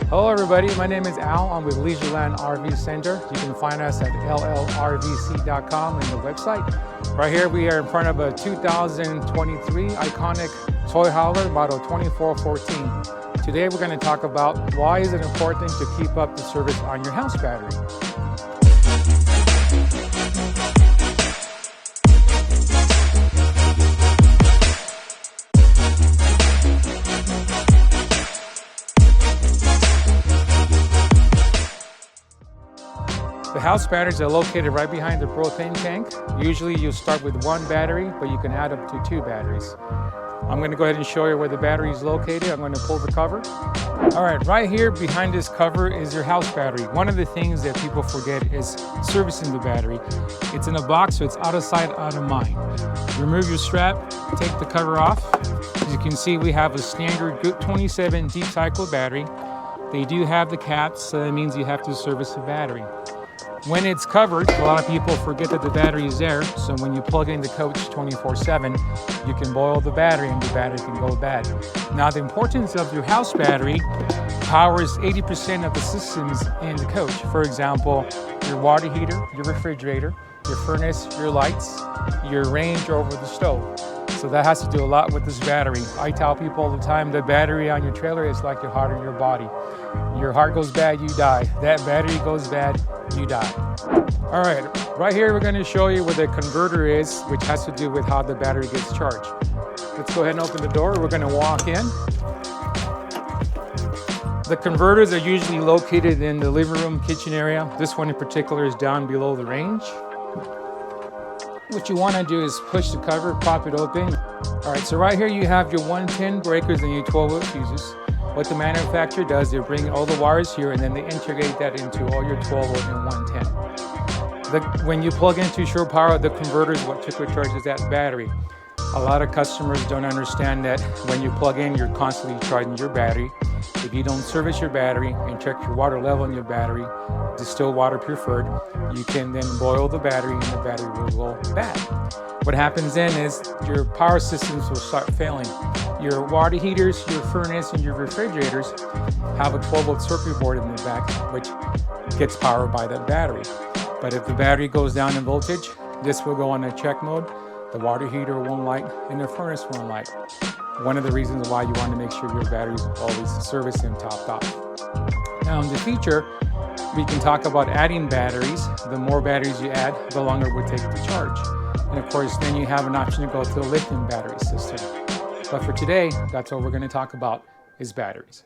Hello everybody, my name is Al. I'm with Leisureland RV Center. You can find us at llrvc.com and the website. Right here we are in front of a 2023 iconic toy hauler model 2414. Today we're going to talk about why is it important to keep up the service on your house battery. The house batteries are located right behind the propane tank. Usually you start with one battery, but you can add up to 2 batteries. I'm going to go ahead and show you where the battery is located. I'm going to pull the cover. All right here behind this cover is your house battery. One of the things that people forget is servicing the battery. It's in a box, so it's out of sight, out of mind. Remove your strap, take the cover off. As you can see, we have a standard Group 27 deep cycle battery. They do have the caps, so that means you have to service the battery. When it's covered, a lot of people forget that the battery is there, so when you plug in the coach 24/7, you can boil the battery and the battery can go bad. Now, the importance of your house battery powers 80% of the systems in the coach. For example, your water heater, your refrigerator, your furnace, your lights, your range over the stove. So that has to do a lot with this battery. I tell people all the time, the battery on your trailer is like your heart in your body. Your heart goes bad, you die. That battery goes bad, you die. All right here we're going to show you where the converter is, which has to do with how the battery gets charged. Let's go ahead and open the door. We're going to walk in. The converters are usually located in the living room, kitchen area. This one in particular is down below the range. What you want to do is push the cover, pop it open. All right, so right here you have your 110 breakers and your 12-volt fuses. What the manufacturer does, they bring all the wires here and then they integrate that into all your 12-volt and 110. When you plug into shore power, the converter is what charges that battery. A lot of customers don't understand that when you plug in, you're constantly charging your battery. If you don't service your battery and check your water level in your battery, distilled water preferred, you can then boil the battery and the battery will go bad. What happens then is your power systems will start failing. Your water heaters, your furnace, and your refrigerators have a 12-volt circuit board in the back, which gets powered by that battery. But if the battery goes down in voltage, this will go on a check mode. The water heater won't light and the furnace won't light. One of the reasons why you want to make sure your batteries always serviced and topped off. Now in the future, we can talk about adding batteries. The more batteries you add, the longer it would take to charge. And of course, then you have an option to go to a lithium battery system. But for today, that's what we're going to talk about is batteries.